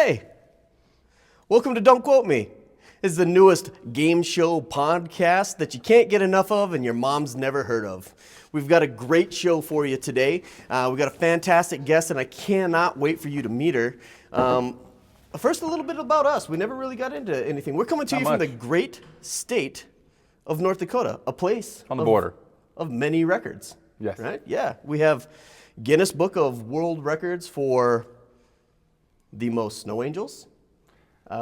Hey, welcome to Don't Quote Me. This is the newest game show podcast that you can't get enough of and your mom's never heard of. We've got a great show for you today. We've got a fantastic guest, and I cannot wait for you to meet her. First, a little bit about us. We never really got into anything. We're coming to you from the great state of North Dakota, a place on the border of many records. Yes. Right? Yeah. We have Guinness Book of World Records for the most snow angels.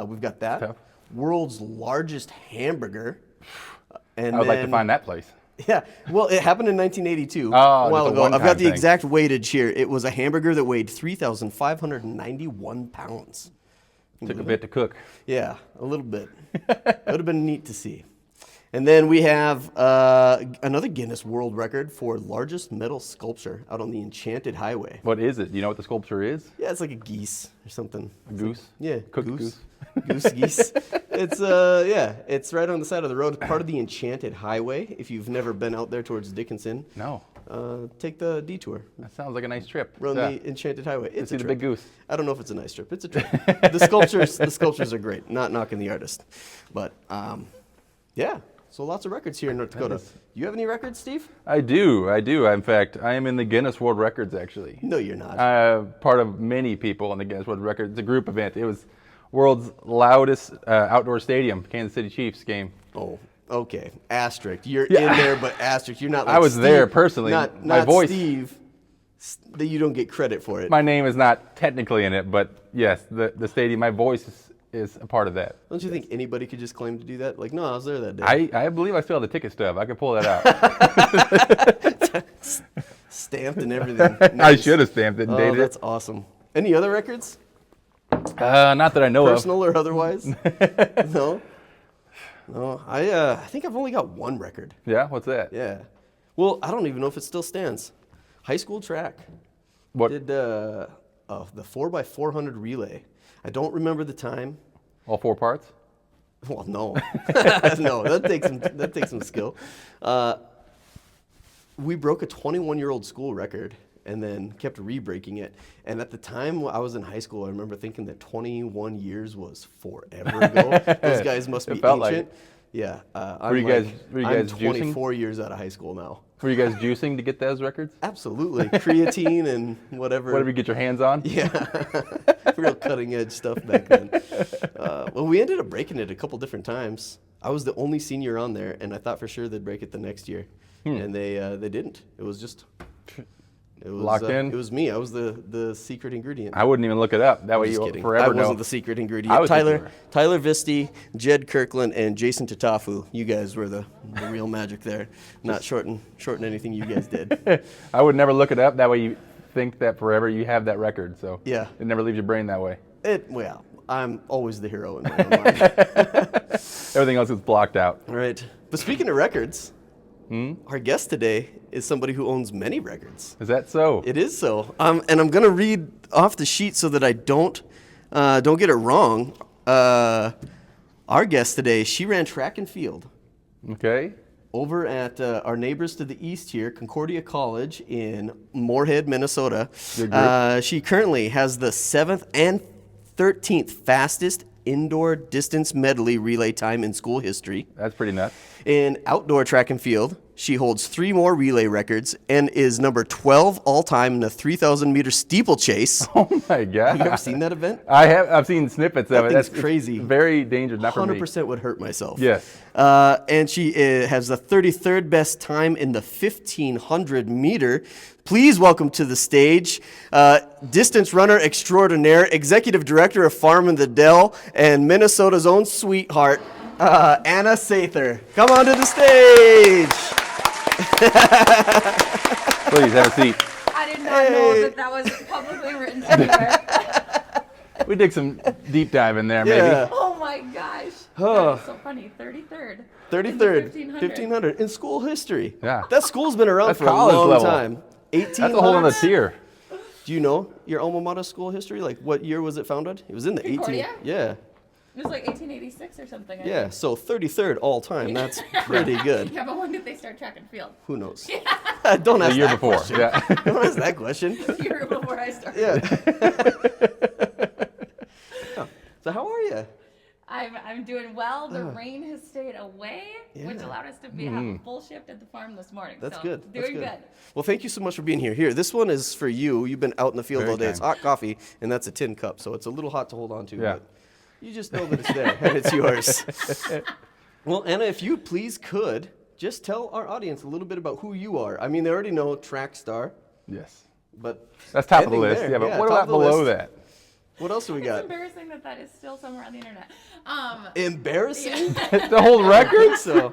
We've got that. Tough. World's largest hamburger. And I would like to find that place. Yeah, well, it happened in 1982, Oh, a while just a ago. I've got one-time the thing. exact weightage here. It was a hamburger that weighed 3,591 pounds. Took a bit to cook. Yeah, a little bit. It would have been neat to see. And then we have another Guinness World Record for largest metal sculpture out on the Enchanted Highway. What is it? Do you know what the sculpture is? Yeah, it's like a geese or something. A goose? Yeah, Cooked goose. Geese. It's right on the side of the road. It's part of the Enchanted Highway. If you've never been out there towards Dickinson, No. take the detour. That sounds like a nice trip. Run the Enchanted Highway. It's See a the trip. big goose. I don't know if it's a nice trip. It's a trip. The sculptures are great. Not knocking the artist, but yeah. So lots of records here in North Dakota. You have any records, Steve? I do. In fact, I am in the Guinness World Records, actually. No, you're not. Part of many people in the Guinness World Records. It's a group event. It was world's loudest outdoor stadium, Kansas City Chiefs game. Oh, okay. Asterisk. You're in there, but asterisk. You're not like I was Steve. there personally. Not My voice. Steve, that you don't get credit for it. My name is not technically in it, but yes, the stadium, my voice is a part of that. Don't you think anybody could just claim to do that? Like, no, I was there that day. I believe I still have the ticket stub. I can pull that out. Stamped and everything. I Nice. should have stamped it and Oh, dated that's awesome. Any other records? it. Not that I know Personal or otherwise? No? No. I think I've only got one record. of. Yeah, what's that? Yeah. Well, I don't even know if it still stands. High school track. What? Did the 4x400 relay. I don't remember the time. All four parts? Well, no. No, that takes some skill. We broke a 21-year-old school record and then kept re-breaking it. And at the time I was in high school, I remember thinking that 21 years was forever ago. Those guys must be felt like ancient. Yeah. Were you guys I'm juicing? 24 years out of high school now. Were you guys juicing to get those records? Absolutely. Creatine and whatever. Whatever you get your hands on? Yeah. Real cutting edge stuff back then. Well, we ended up breaking it a couple different times. I was the only senior on there, and I thought for sure they'd break it the next year. And they didn't. It was just... It was, Locked in? It was me. I was the secret ingredient. I wouldn't even look it up. That way Just you kidding. forever I wasn't know. the secret I ingredient. was thinking you were. Tyler Visti, Jed Kirkland, and Jason Tatafu. You guys were the real magic there. Not shorten anything you guys did. I would never look it up. That way you think that forever you have that record. So Yeah. it never leaves your brain that way. Well, I'm always the hero in my own mind. Everything else is blocked out. Right. But speaking of records, our guest today is somebody who owns many records. Is that so? It is so. And I'm going to read off the sheet so that I don't get it wrong. Our guest today, she ran track and field Okay. over at our neighbors to the east here, Concordia College in Moorhead, Minnesota. Good group. She currently has the 7th and 13th fastest indoor distance medley relay time in school history. That's pretty nuts. In outdoor track and field, she holds 3 more relay records and is number 12 all-time in the 3,000-meter steeplechase. Oh my God. Have you ever seen that event? I have. I've seen snippets of it. That thing's That's crazy. It's very dangerous. Not for me. 100% would hurt myself. Yes. And she has the 33rd best time in the 1,500 meter. Please welcome to the stage distance runner extraordinaire, executive director of Farm in the Dell, and Minnesota's own sweetheart, Anna Sather. Come on to the stage. Please have a seat. I did not know that was publicly written anywhere. We dig some deep dive in there, maybe. Yeah. Oh my gosh. Oh. That's so funny. 33rd. 33rd, 1500. 1500 in school history. Yeah. That school's been around That's for a college long level. time. 1800s. That's a whole other tier. Do you know your alma mater school history? Like, what year was it founded? It was in the Concordia? 18. Yeah. It was like 1886 or something. I Yeah. think. So 33rd all time. That's pretty good. Yeah, but when did they start track and field? Who knows? Don't ask The year that before. question. Yeah. Don't ask that question. The year before I started. Yeah. I'm doing well. The rain has stayed away, which Yeah. allowed us to have a full shift at the farm this morning. That's so good. Doing That's good. Well, thank you so much for being here. Here, this one is for you. You've been out in the field Very all day. It's kind. hot coffee, and that's a tin cup, so it's a little hot to hold on to. Yeah. But you just know that it's there, and it's yours. Well, Anna, if you please could, just tell our audience a little bit about who you are. I mean, they already know track star, Yes. but That's top of the ending list. there, Yeah, but what top about of the below list. that? What else do we It's got? embarrassing that is still somewhere on the internet. Embarrassing? The whole I record? think so.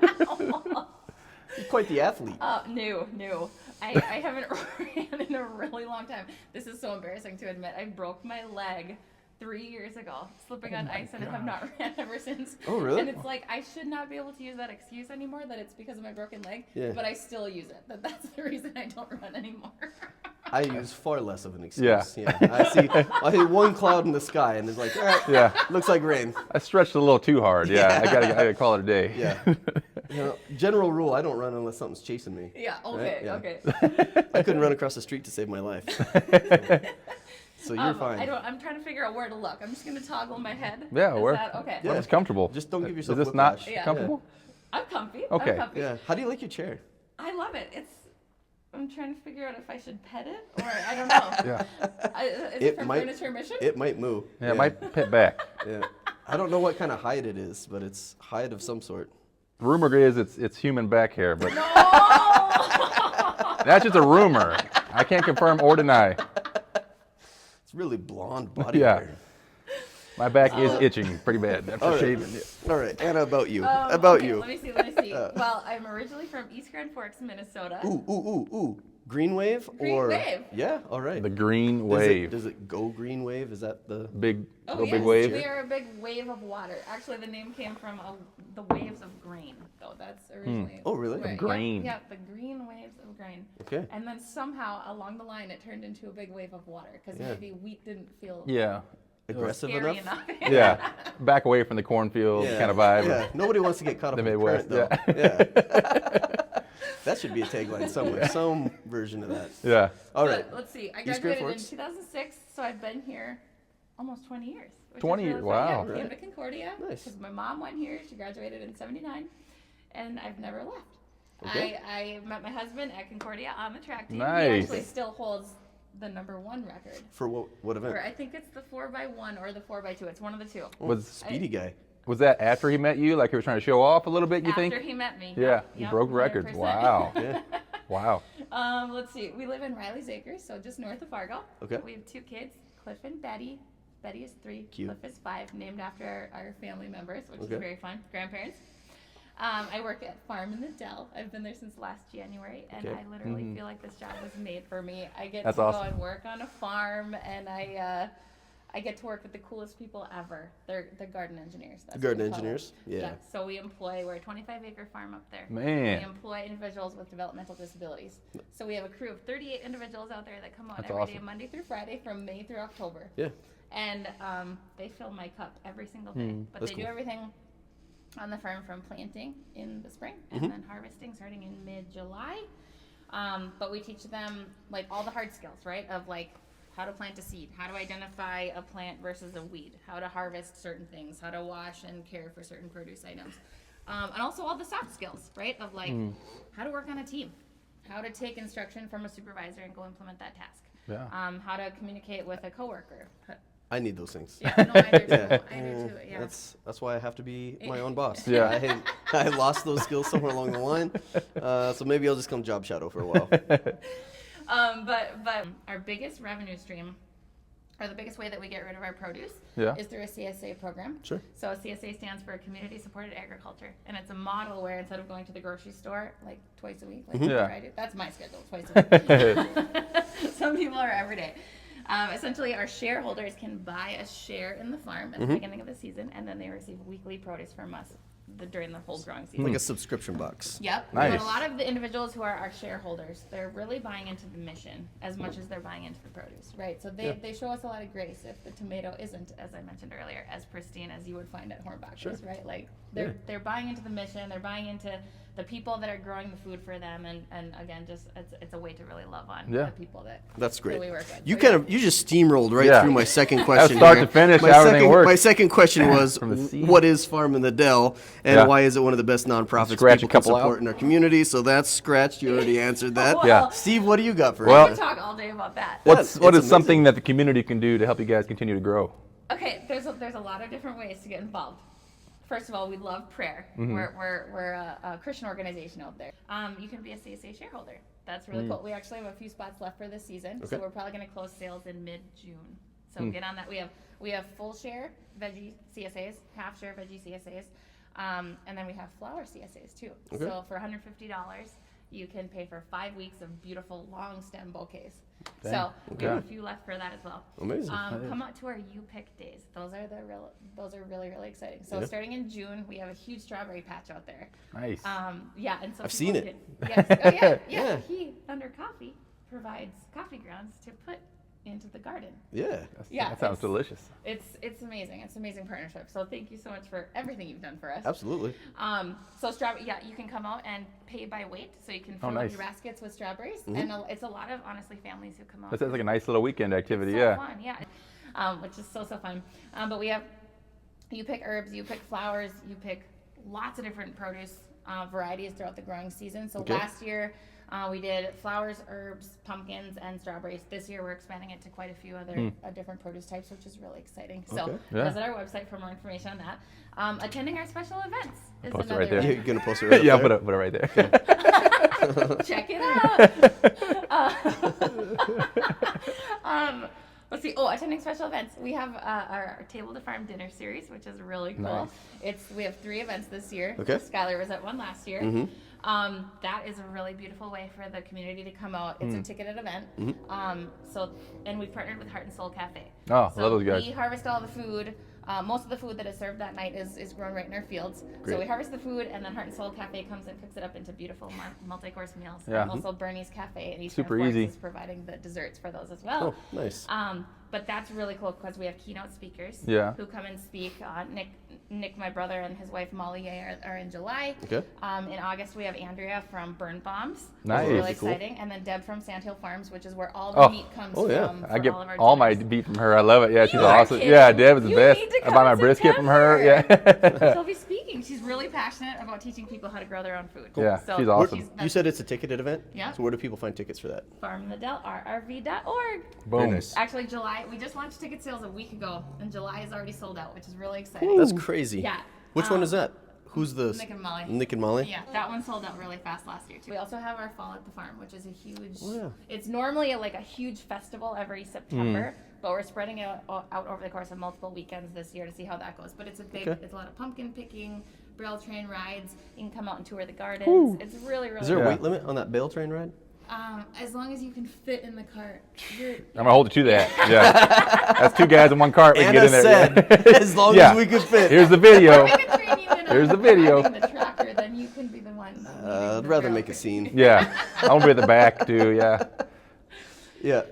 You're quite the athlete. No. I haven't ran in a really long time. This is so embarrassing to admit. I broke my leg 3 years ago, slipping on ice, and I have not ran ever since. Oh, really? And it's like, I should not be able to use that excuse anymore, that it's because of my broken leg, Yeah. but I still use it. That's the reason I don't run anymore. I use far less of an excuse. Yeah. I see one cloud in the sky, and it's like, Yeah. looks like rain. I stretched a little too hard. Yeah, I gotta call it a day. Yeah. General rule, I don't run unless something's chasing me. Yeah, okay, Yeah. okay. I couldn't run across the street to save my life. So you're fine. I'm trying to figure out where to look. I'm just going to toggle my head. Yeah, Is where? that okay? Yeah. Where's comfortable? Just don't give yourself Is this not whiplash. Yeah. comfortable? I'm comfy. Okay. I'm comfy. Yeah. How do you like your chair? I love it. I'm trying to figure out if I should pet it or I don't know. Yeah. Is it for furniture mission? It might move. Yeah, it might pit back. Yeah. I don't know what kind of hide it is, but it's hide of some sort. Rumor is it's human back hair, but No! that's just a rumor. I can't confirm or deny. It's really blonde body Yeah. hair. My back is itching pretty bad after All right. shaving. Yeah. All right, Anna, about you. Okay, you. Let me see. Well, I'm originally from East Grand Forks, Minnesota. Ooh. Green wave Green or wave. Yeah, all right. The green wave. Does it go green wave? Is that the Big, Oh, little yes. big wave. We are a big wave of water. Actually, the name came from the waves of grain, though. That's originally. Oh, really? Right. Grain. Yeah, the green waves of grain. Okay. And then somehow along the line, it turned into a big wave of water because Yeah. maybe wheat didn't feel Yeah. aggressive scary enough? enough. Yeah. Back away from the cornfield kind of vibe. Yeah. Nobody wants to get caught up The in the current, Midwest, though. Yeah. That should be a tagline somewhere. Some version of that. Yeah. All right. But let's see. I East Grand graduated in Forks? 2006, so I've been here almost 20 years. which is 20 really years, fun. Yeah, wow. I came Right. to Concordia Nice. because my mom went here. She graduated in 79, and I've never left. Okay. I met my husband at Concordia on the track team. Nice. He actually still holds the #1 record. For what event? For, I think it's the 4x1 or the 4x2. It's one of the two. Was Speedy guy. was that after he met you? Like he was trying to show off a little bit, you After think? he met me. Yeah, Yep, he yep, broke records. 100%. Wow. Yeah. Wow. Let's see. We live in Riley's Acres, so just north of Fargo. Okay. We have 2 kids, Cliff and Betty. Betty is 3, Cute. Cliff is 5, named after our family members, which Okay. is very fun. Grandparents. I work at Farm in the Dell. I've been there since last January, and Okay. I literally feel like this job was made for me. I get That's to awesome. go and work on a farm, and I get to work with the coolest people ever. They're garden engineers. That's what Garden we call them. engineers? Yeah. So we're a 25-acre farm up there. Man. We employ individuals with developmental disabilities. So we have a crew of 38 individuals out there that come out That's every day, awesome. Monday through Friday, from May through October. Yeah. And they fill my cup every single day. But that's they do cool. everything on the farm from planting in the spring and Mm-hmm. then harvesting starting in mid-July. But we teach them like all the hard skills, right? Of like how to plant a seed, how to identify a plant versus a weed, how to harvest certain things, how to wash and care for certain produce items. And also all the soft skills, right? Of like how to work on a team, how to take instruction from a supervisor and go implement that task. Yeah. How to communicate with a coworker. I need those things. Yeah, no, I do too. Yeah. I do too. Yeah. That's why I have to be my own boss. Yeah. I lost those skills somewhere along the line, so maybe I'll just come job shadow for a while. But our biggest revenue stream, or the biggest way that we get rid of our produce, Yeah. is through a CSA program. Sure. So CSA stands for Community Supported Agriculture, and it's a model where instead of going to the grocery store like twice a week, like Yeah. I do, that's my schedule, twice a week. Some people are every day. Essentially, our shareholders can buy a share in the farm at the beginning of the season, and then they receive weekly produce from us during the whole growing season. Like a subscription box. Yep. Nice. But a lot of the individuals who are our shareholders, they're really buying into the mission as much as they're buying into the produce, right? So they show us a lot of grace if the tomato isn't, as I mentioned earlier, as pristine as you would find at Hornbach's, right? Like they're buying into the mission, they're buying into the people that are growing the food for them, and again, just it's a way to really love on Yeah. the people that That's great. that we work with. You So, you just steamrolled right Yeah. through my second question. start here. to finish, My how everything works. My second question was, From the seed. what is Farming the Dell, and Yeah. why is it one of the best nonprofits Scratch people a couple can support out. in our community? So that's scratched. You already answered that. Yeah. Steve, what do you got for Well- we us? could talk all day about that. What it's is amazing. something that the community can do to help you guys continue to grow? Okay, there's a lot of different ways to get involved. First of all, we love prayer. Mm-hmm. We're a Christian organization out there. You can be a CSA shareholder. That's really cool. We actually have a few spots left for this season, so Okay. we're probably going to close sales in mid-June. So get on that. We have full share veggie CSAs, half share veggie CSAs, and then we have flower CSAs too. Okay. So for $150, you can pay for 5 weeks of beautiful long stem bouquets. Dang. So we have a Okay. few left for that as well. Amazing. Come out to our You Pick days. Those are really, really exciting. So Yeah. starting in June, we have a huge strawberry patch out there. Nice. Yeah, and so I've people seen it. Yes. Oh yeah, Yeah. yeah. He Under Coffee provides coffee grounds to put into the garden. Yeah. Yeah, That sounds it's- delicious. It's amazing. It's an amazing partnership. So thank you so much for everything you've done for us. Absolutely. So strawberry, yeah, you can come out and pay by weight, so you can fill nice. up your baskets with strawberries, Mm-hmm. and it's a lot of honestly families who come out. That sounds like a nice little weekend activity. So Yeah. fun, yeah. Which is so fun. But you pick herbs, you pick flowers, you pick lots of different produce varieties throughout the growing season. So Okay. last year we did flowers, herbs, pumpkins, and strawberries. This year we're expanding it to quite a few other different produce types, which is really exciting. So Okay. Yeah. visit our website for more information on that. Attending our special events is Post it another right there. one. You're gonna post it right Yeah, up put there? it right there. Check it out. Let's see. Oh, attending special events. We have our Table to Farm dinner series, which is really cool. Nice. We have 3 events this year. Okay. Skylar was at one last year. Mm-hmm. That is a really beautiful way for the community to come out. It's a ticketed event. And we've partnered with Heart and Soul Cafe. Oh, So love those guys. we harvest all the food. Most of the food that is served that night is grown right in our fields. Great. So we harvest the food, and then Heart and Soul Cafe comes and cooks it up into beautiful multi-course meals. Yeah. And also Bernie's Cafe and Eastern Super Forks easy. is providing the desserts for those as well. Oh, nice. But that's really cool because we have keynote speakers Yeah. who come and speak. Nick, my brother, and his wife Molly are in July. Okay. In August, we have Andrea from Burn Bombs. Nice. Which is really Very cool. exciting. And then Deb from Sandhill Farms, which is where all the Oh. meat comes Oh, yeah. from. I for get all of our all my dinners. beef from her. I love it. Yeah, she's You are awesome. kidding. Yeah, Deb is the You best. need to I come buy my in brisket from her. Yeah. She'll be speaking. She's really passionate about teaching people how to grow their own food. Yeah, So she's awesome. You said it's a ticketed event? Yeah. So where do people find tickets for that? farmthedell.rrv.org. Boom. Very nice. Actually, July, we just launched ticket sales a week ago, and July is already sold out, which is really exciting. That's crazy. Yeah. Which one is that? Who's the Nick and Molly. Nick and Molly? Yeah, that one sold out really fast last year too. We also have our Fall at the Farm, which is a huge. Oh, yeah. It's normally a huge festival every September, but we're spreading it out over the course of multiple weekends this year to see how that goes. But it's Okay. it's a lot of pumpkin picking, braille train rides. You can come out and tour the gardens. It's really Is there a Yeah. weight limit on that bale train ride? as long as you can fit in the cart. I'm gonna hold you to that. Yeah. That's 2 guys in one cart. We can Anna get in there. said, Yeah. as long Yeah. as we could fit. Here's the video. We can train you in Here's the video. driving the tractor, then you can be the one. leading I'd the rather barrel make a picking. scene. Yeah. I'm gonna be at the back too. Yeah. Yeah.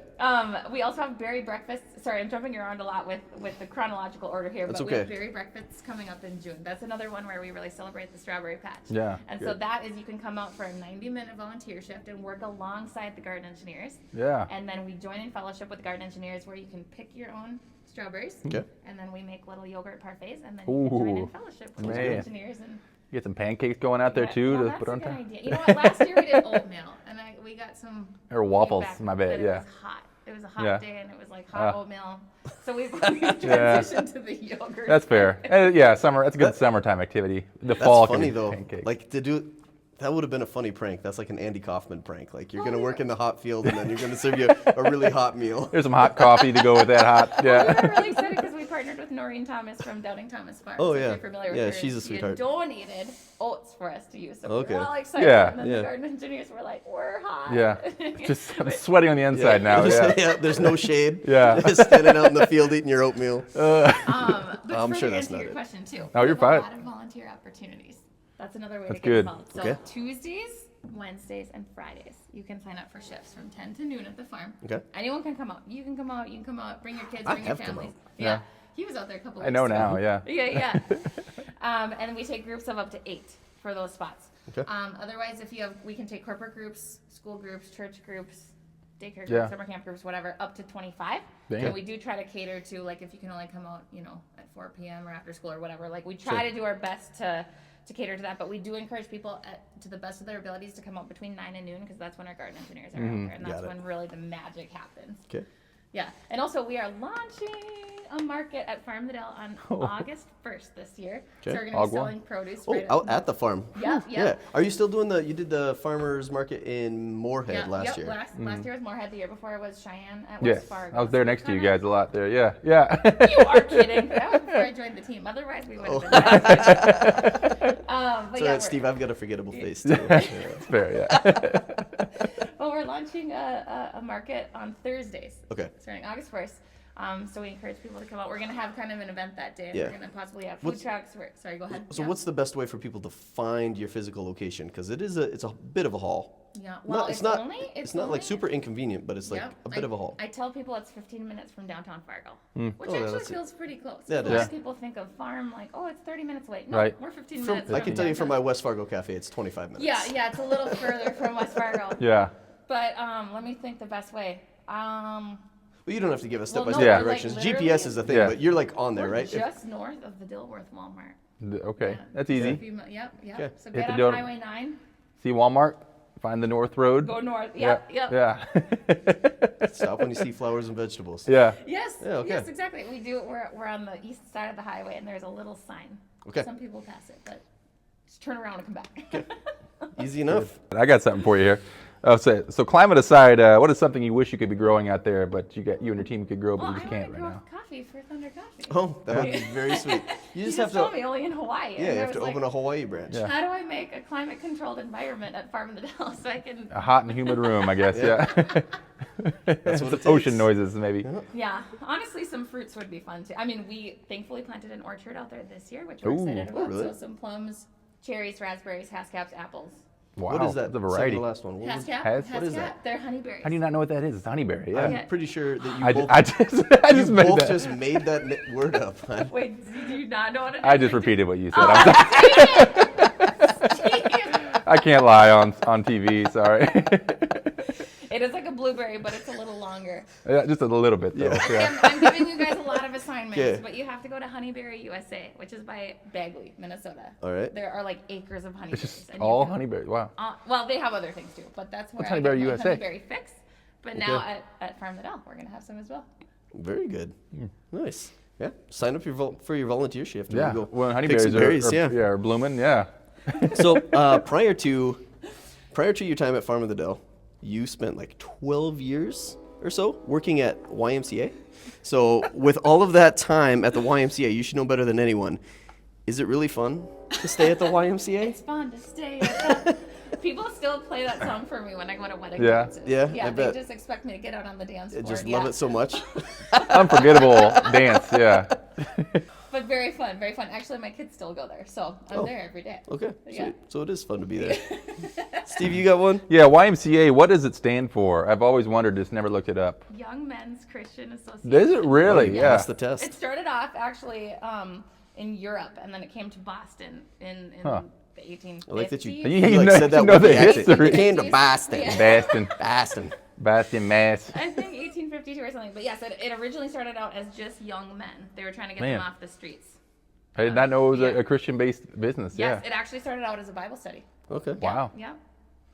We also have berry breakfasts. Sorry, I'm jumping around a lot with the chronological order here, That's but we have okay. berry breakfasts coming up in June. That's another one where we really celebrate the strawberry patch. Yeah, And so good. that is, you can come out for a 90-minute volunteer shift and work alongside the garden engineers. Yeah. And then we join in fellowship with the garden engineers where you can pick your own strawberries. Okay. And then we make little yogurt parfaits, and then you can join in Ooh, fellowship with the man. engineers and. Get some pancakes going out there Yeah, too well, to that's put a on good top. idea. You know what? Last year we did oatmeal, and we got some. Or waffles, feedback my bad, that yeah. It was hot. It was a hot Yeah. day, and it was like hot Ah. oatmeal. So we've transitioned to the yogurt. That's fair. Yeah, summer. That's a good summertime activity. The fall That's can funny be though. pancakes. Like to do that would have been a funny prank. That's like an Andy Kaufman prank. Like you're gonna work in the hot field and then you're gonna serve you a really hot meal. There's some hot coffee to go with that hot. We Yeah. were really excited because we partnered with Noreen Thomas from Doubting Thomas Farms. Oh, if yeah. you're familiar with Yeah, her. she's a She sweetheart. donated oats for us to use. So Okay. we were all excited. Yeah. And then Yeah. the garden engineers were like, "We're hot." Yeah. Just I'm sweating on the inside now. Just- Yeah. There's no shade. Yeah. Just standing out in the field eating your oatmeal. But I'm for sure to that's answer not your it. question too. Oh, we you're have fine. A lot of volunteer opportunities. That's another way That's to get good. involved. So Okay. Tuesdays, Wednesdays, and Fridays, you can sign up for shifts from 10 to noon at the farm. Okay. Anyone can come out. You can come out. You can come out. Bring your kids. I Bring your have come families. out. Yeah. Yeah. He was out there a couple. I know weeks ago. now. Yeah. Yeah. And we take groups of up to 8 for those spots. Okay. Otherwise, we can take corporate groups, school groups, church groups, daycare groups, Yeah. summer camp groups, whatever, up to 25. Damn. And we do try to cater to, like, if you can only come out, at 4 p.m. or after school or whatever. Like, we try to do our best to cater to that, but we do encourage people to the best of their abilities to come out between 9 and noon, because that's when our garden engineers are out there, and that's when really the magic happens. Okay. Yeah, and also we are launching a market at Farm the Dell on August 1st this year. So Okay. we're going to be selling produce. Oh, out at the farm. Yeah. Are you still doing you did the farmers market in Moorhead last year? Last year was Moorhead. The year before was Cheyenne at Yes, West Fargo. I was there So next to you kinda- guys a lot there. Yeah, yeah. You are kidding. That was before I joined the team. Otherwise, we would have been there. But So yeah, Steve, I've got a forgettable face too. It's fair, yeah. well, we're launching a market on Thursdays. Okay. Starting August 1st. So we encourage people to come out. We're going to have kind of an event that day. And Yeah. We're going to possibly have food trucks. Sorry, go ahead. So what's the best way for people to find your physical location? Because it's a bit of a haul. Yeah, well, it's not like super inconvenient, but it's like a bit of a haul. I tell people it's 15 minutes from downtown Fargo, which Oh, yeah, actually that's- feels pretty close. Yeah, it A lot is. of people think of farm like, oh, it's 30 minutes away. No, Right. we're 15 From, minutes. I can tell you from downtown. my West Fargo cafe, it's 25 minutes. Yeah, it's a little further from West Fargo. Yeah. But let me think the best way. Well, you don't have to give us Well, step-by-step no, like, directions. literally- GPS is a thing, Yeah. but you're like on there, We're right? just north of the Dilworth Walmart. Okay, Yeah. that's So easy. if you- Yep. Okay. So Hit get the on deal. Highway 9, See Walmart, find the North Road. go north. Yep. Yeah. Stop when you see flowers and vegetables. Yeah. Yes. Yeah, okay. Yes, exactly. We do. We're on the east side of the highway, and there's a little sign. Okay. Some people pass it, but just turn around and come back. Easy enough. I got something for you here. So climate aside, what is something you wish you could be growing out there, but you and your team could grow, but Well, you just I can't want to right grow now? coffee for Thunder Coffee. Oh, that would be very sweet. You just have told to. me only in Hawaii. Yeah, and you I have was to like, open a Hawaii branch. Yeah. How do I make a climate-controlled environment at Farm the Dell so I can? A hot and humid room, I guess. Yeah. Yeah. That's what it takes. Ocean noises, maybe. Yeah, honestly, some fruits would be fun too. I mean, we thankfully planted an orchard out there this year, which we're excited about. really? So some plums, cherries, raspberries, hascaps, apples. Wow. What is that? The Second variety. to last one. What was- Hascap? What is that? They're honeyberries. How do you not know what that is? It's honeyberry. Yeah. I'm Yeah. pretty sure that you I both, just made both that. just made that word up. Huh? Wait, do you not know what it is? I just repeated what you said. Oh, I'm sorry. Steve. I can't lie on TV. Sorry. It is like a blueberry, but it's a little longer. Yeah, just a little bit though. Yeah. I'm giving you guys a lot of assignments, Okay. but you have to go to Honeyberry USA, which is by Bagley, Minnesota. All right. There are like acres of honeyberries. It's just and you all can- honeyberries. Wow. Well, they have other things too, but that's where What's I get Honeyberry my USA? honeyberry fix. But now at Farm the Dell, we're gonna have some as well. Very good. Nice. Yeah. Sign up for your volunteer shift. Yeah. Go When pick honeyberries some berries, are blooming. Yeah. So prior to your time at Farm of the Dell, you spent like 12 years or so working at YMCA. So with all of that time at the YMCA, you should know better than anyone. Is it really fun to stay at the YMCA? It's fun to stay. People still play that song for me when I go to wedding Yeah. dances. Yeah, Yeah, I they bet. just expect me to get out on the dance I floor. just love it so much. Unforgettable dance. Yeah. But very fun, very fun. Actually, my kids still go there, so I'm there every day. Okay. Yeah. Sweet. So it is fun to be there. Steve, you got one? Yeah. YMCA. What does it stand for? I've always wondered. Just never looked it up. Young Men's Christian Association. Is it really? Oh, Yeah. That's the test. It started off actually in Europe, and then it came to Boston in Huh. the 1850s. I like that you, You like know- said that you know with the the accent. history. It came to Boston. Yeah. Baston. Boston. Baston, Mass. I think 1852 or something. But yes, it originally started out as just young men. They were trying to get Man. them off the streets. I did not know it was Yeah. a Christian-based business. Yes, Yeah. it actually started out as a Bible study. Okay. Wow. Yeah.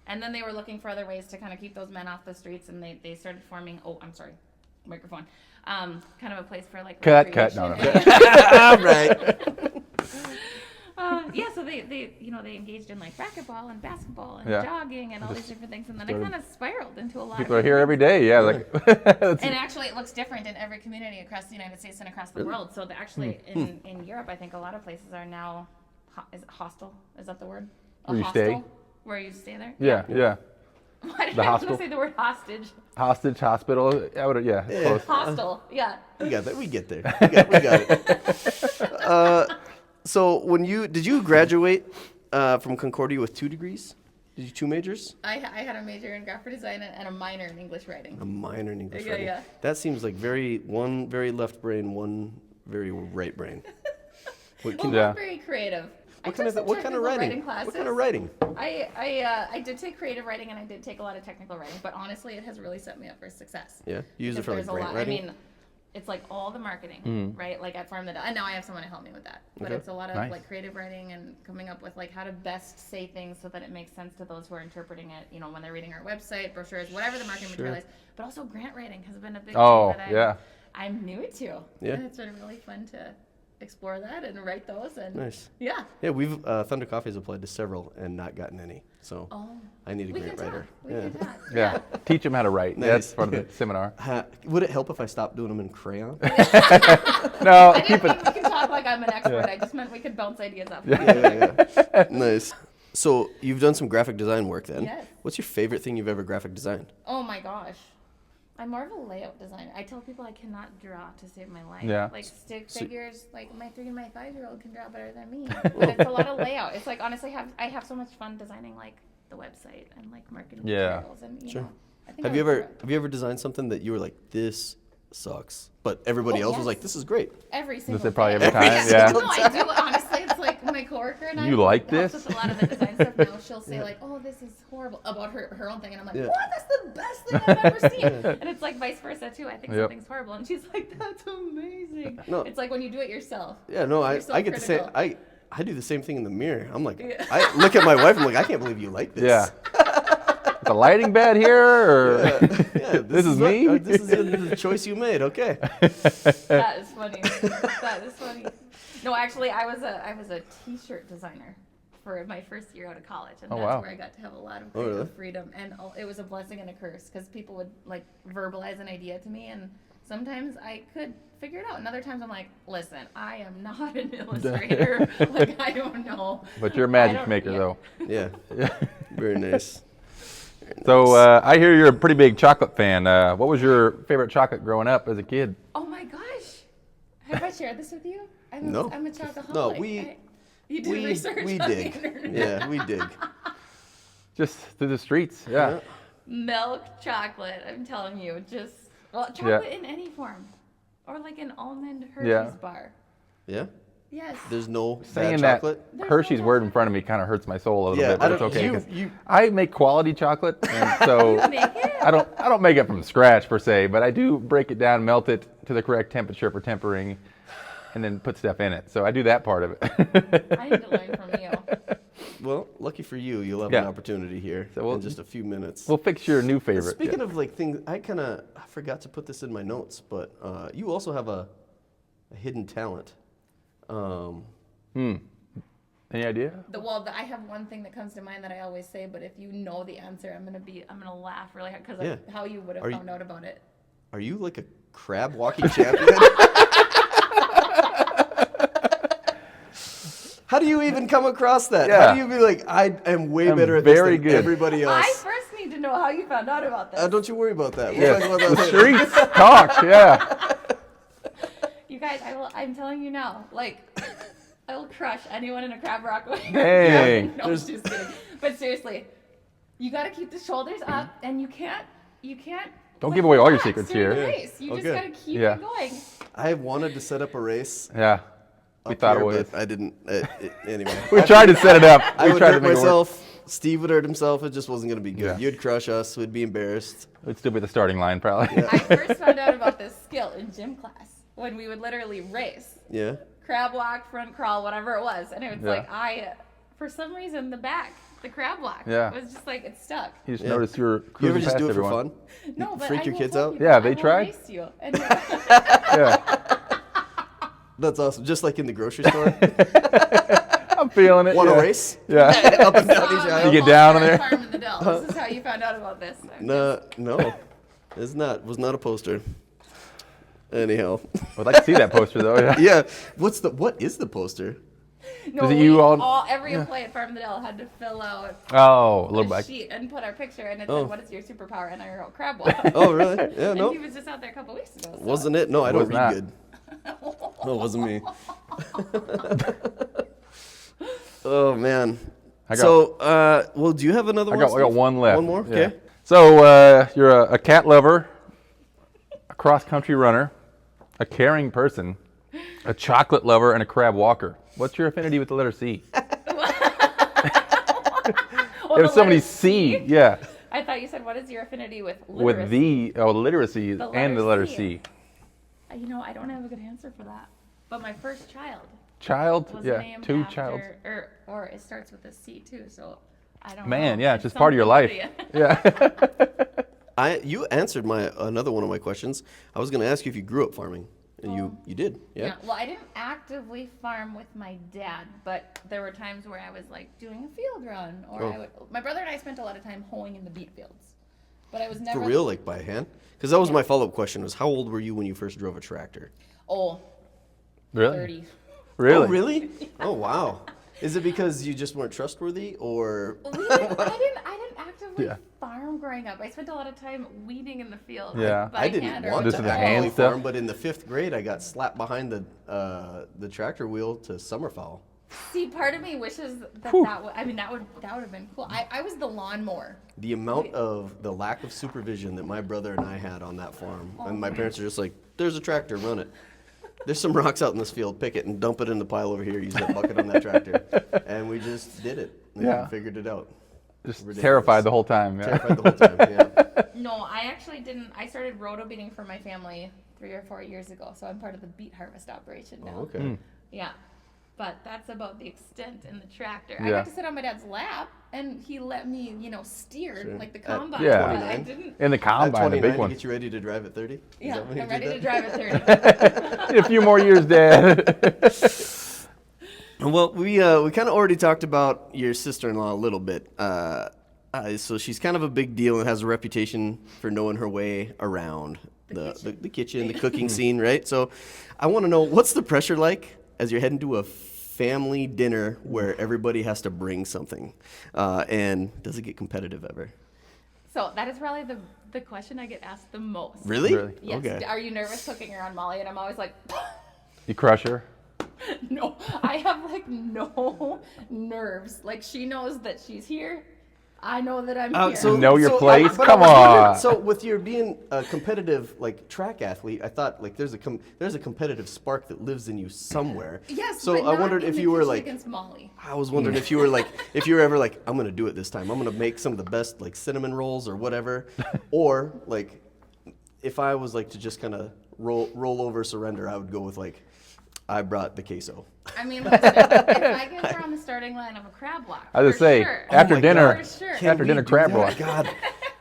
And then they were looking for other ways to kind of keep those men off the streets, and they started forming. Oh, I'm sorry, microphone. Kind of a place for like Cut. recreation. No. All right. Yeah, so they engaged in like racquetball and basketball and Yeah. jogging and all these different things, and then it started- kind of spiraled into a lot. People of are here every day. Yeah. Like. And actually, it looks different in every community across the United States and across the world. So actually, in Europe, I think a lot of places are now. Is it hostel? Is that the word? Where you stay? Where you stay there? Yeah. Yeah. Why did The I want hostel? to say the word hostage? Hostage, hospital. I would. Yeah. Close. Hostel. Yeah. We got that. We get there. We got it. So did you graduate from Concordia with 2 degrees? Did you 2 majors? I had a major in graphic design and a minor in English writing. A minor in English Yeah, writing. yeah. That seems like one very left brain, one very right brain. What Well, can- Yeah. we're very creative. What kind of writing? Classes. What kind of writing? I did take creative writing and I did take a lot of technical writing, but honestly, it has really set me up for success. Yeah, you use it for like There's a grant lot. writing. I mean, it's like all the marketing, right? Like at Farm the Dell. And now I have someone to help me with that. But Okay. it's a lot of Nice. like creative writing and coming up with like how to best say things so that it makes sense to those who are interpreting it, you know, when they're reading our website, brochures, whatever the marketing material is. But also grant writing has been a big Oh, thing that yeah. I'm new to. Yeah. And it's been really fun to explore that and write those. And Nice. yeah. Yeah, we've Thunder Coffee has applied to several and not gotten any. So Oh. I need a We grant can writer. talk. We can talk. Yeah. Teach them how to write. Nice. That's part of the seminar. Would it help if I stopped doing them in crayon? No, I keep didn't it. think we can talk like I'm an expert. I just meant we could bounce ideas off. Yeah. Nice. So you've done some graphic design work then. Yes. What's your favorite thing you've ever graphic designed? Oh my gosh. I'm more of a layout designer. I tell people I cannot draw to save my life. Yeah. Like stick figures, like my 3 and my 5-year-old can draw better than me. But it's a lot of layout. It's like honestly I have so much fun designing like the website and like marketing Yeah. materials and you Sure. know. I think Have I you would ever do it. designed something that you were like, this sucks, but everybody else was yes. like, this is great? Every single it probably day. every time, yeah. No, I do. Honestly, it's like my coworker and I. You like who helps this? With a lot of the design stuff now, she'll say like, "Oh, this is horrible," about her own thing, and I'm like, Yeah. "What? That's the best thing I've ever seen." And it's like vice versa too. I think Yep. something's horrible, and she's like, "That's amazing." No. It's like when you do it yourself. Yeah, no, You're I get to say self-critical. I do the same thing in the mirror. I'm like, Yeah. I look at my wife. I'm like, I can't believe you like this. Yeah. The lighting bad here, or Yeah, this is me? This is the choice you made. Okay. That is funny. That is funny. No, actually, I was a T-shirt designer for my first year out of college, and Oh, that's wow. where I got to have a lot of Oh, creative really? freedom. And it was a blessing and a curse because people would like verbalize an idea to me, and sometimes I could figure it out, and other times I'm like, listen, I am not an illustrator. Like I don't know. but you're a I magic don't- maker yeah. though. Yeah. Yeah. Very nice. So I hear you're a pretty big chocolate fan. What was your favorite chocolate growing up as a kid? Oh my gosh, have I shared this with you? No. I'm a chocoholic. No, You did research. we on the dig. internet. Yeah, we dig. Just through the streets. Yeah. Milk chocolate, I'm telling you, just chocolate in any form, or like an almond Hershey's Yeah. bar. Yeah. Yes. There's no Saying bad that chocolate. There's Hershey's no word bad in front of me kind of hurts my soul a little Yeah, bit, but I it's don't- okay. you- 'cause you- I make quality chocolate, and so You make it? I don't make it from scratch per se, but I do break it down, melt it to the correct temperature for tempering, and then put stuff in it. So I do that part of it. I need to learn from you. Well, lucky for you, you'll have Yeah. an opportunity here So we'll- in just a few minutes. We'll fix your new favorite. Speaking yeah. of like things, I forgot to put this in my notes, but you also have a hidden talent. Any idea? I have one thing that comes to mind that I always say, but if you know the answer, I'm gonna laugh really hard because Yeah. how you would have Are you- found out about it. Are you like a crab walking champion? How do you even come across that? Yeah. How do you be like, I am way I'm better at this very than good. everybody I else? first need to know how you found out about this. Don't you worry about that. We'll Yes, talk about that the later. streets talk. Yeah. You guys, I'm telling you now, like, I will crush anyone in a crab rock way. Dang. No, I'm just kidding. But seriously, you got to keep the shoulders up, and you can't. Don't give away all your relax secrets during the here. race. You just Okay. got to keep Yeah. it going. I have wanted to set up a race. Yeah. We up thought here, it was. but I didn't. Anyway. We tried to set it up. I We would tried to hurt make it work. myself. Steve would hurt himself. It just wasn't going to be good. Yeah. You'd crush us. We'd be embarrassed. We'd still be the starting line, probably. I first found out about this skill in gym class when we would literally race. Yeah. Crab walk, front crawl, whatever it was. And it was Yeah. like, for some reason, the crab walk, Yeah. was just like, it stuck. You just Yeah. noticed you were You cruising ever just past do it for everyone. fun? No, but freak I your will kids tell out? people, Yeah, I they will tried. race you. And Yeah. That's awesome. Just like in the grocery store. I'm feeling it. Want to yeah. race? Yeah. Up and down each aisle. You get down in there? Farm in the Dell. This is how you found out about this. No. It's not. Was not a poster. Anyhow. I'd like to see that poster though. Yeah. Yeah. What is the poster? No, it you every employee at Farm in the Dell had to fill out Oh, a little a back. sheet and put our picture, and it Oh. said, "What is your superpower?" And I wrote crab walk. Oh, really? Yeah, And no. he was just out there a couple weeks ago. So. Wasn't it? No, I don't Was read not. good. No, it wasn't me. Oh, man. I got- So, well, do you have another I one? got one left. One more? Yeah. Okay. So you're a cat lover, a cross-country runner, a caring person, a chocolate lover, and a crab walker. What's your affinity with the letter C? It was so many letter C. Yeah. I thought you said, what is your affinity with With literacy? literacy and the letter C. You know, I don't have a good answer for that. But my first child Child, was yeah, named 2 after, childs. or it starts with a C too, so I don't Man, know. yeah, it's just part of your life. something Yeah. You answered another one of my questions. I was going to ask you if you grew up farming, and you did. Yeah. Well, I didn't actively farm with my dad, but there were times where I was like doing a field run, or my brother and I spent a lot of time hoeing in the beet fields. But I was never For real, like by hand? Because that was my follow-up question: was how old were you when you first drove a tractor? Oh, Really? 30. Oh, Really? really? Oh, wow. Is it because you just weren't trustworthy, or? I didn't actively farm growing up. I spent a lot of time weeding in the field. Yeah. Like, by I didn't hand or want Just to in the actively hand stuff? farm, but in the 5th grade, I got slapped behind the tractor wheel to summerfowl. See, part of me wishes that would. I mean, that would have been cool. I was the lawnmower. The amount of the lack of supervision that my brother and I had on that farm, and my parents are just like, "There's a tractor, run it. There's some rocks out in this field, pick it and dump it in the pile over here. Use that bucket on that tractor," and we just did it. And Yeah. figured it out. Just Ridiculous. terrified the whole time. Yeah. Terrified the whole time. Yeah. No, I actually didn't. I started roto beating for my family 3 or 4 years ago, so I'm part of the beet harvest operation now. Oh, okay. Yeah, but that's about the extent in the tractor. I Yeah. got to sit on my dad's lap, and he let me, steer Sure. like the At combine. Yeah. but I 29? didn't. In the At combine, the 29 big one. to get you ready to drive at 30? Is Yeah, that when you I'm did ready to that? drive at 30. A few more years, Dad. Well, we kind of already talked about your sister-in-law a little bit. So she's kind of a big deal and has a reputation for knowing her way around the kitchen, the cooking scene, right? So I want to know, what's the pressure like as you're heading to a family dinner where everybody has to bring something? And does it get competitive ever? So that is probably the question I get asked the most. Really? Really? Yes. Okay. Are you nervous cooking around Molly? And I'm always like, You crush her? no. I have like no nerves. Like she knows that she's here. I know that I'm here. Know your place? but Come I was wondering, on. So with your being a competitive track athlete, I thought there's a competitive spark that lives in you somewhere. Yes. So but I not wondered in if the you were kitchen like. against Molly. I was wondering if you were ever like, I'm gonna do it this time. I'm gonna make some of the best cinnamon rolls or whatever, or if I was to just kind of roll over, surrender, I would go with I brought the queso. I mean, listen, if I get her on the starting line of a crab walk, I was for gonna say, sure. after my dinner, God. For sure. Can after we dinner do crab that? walk. God,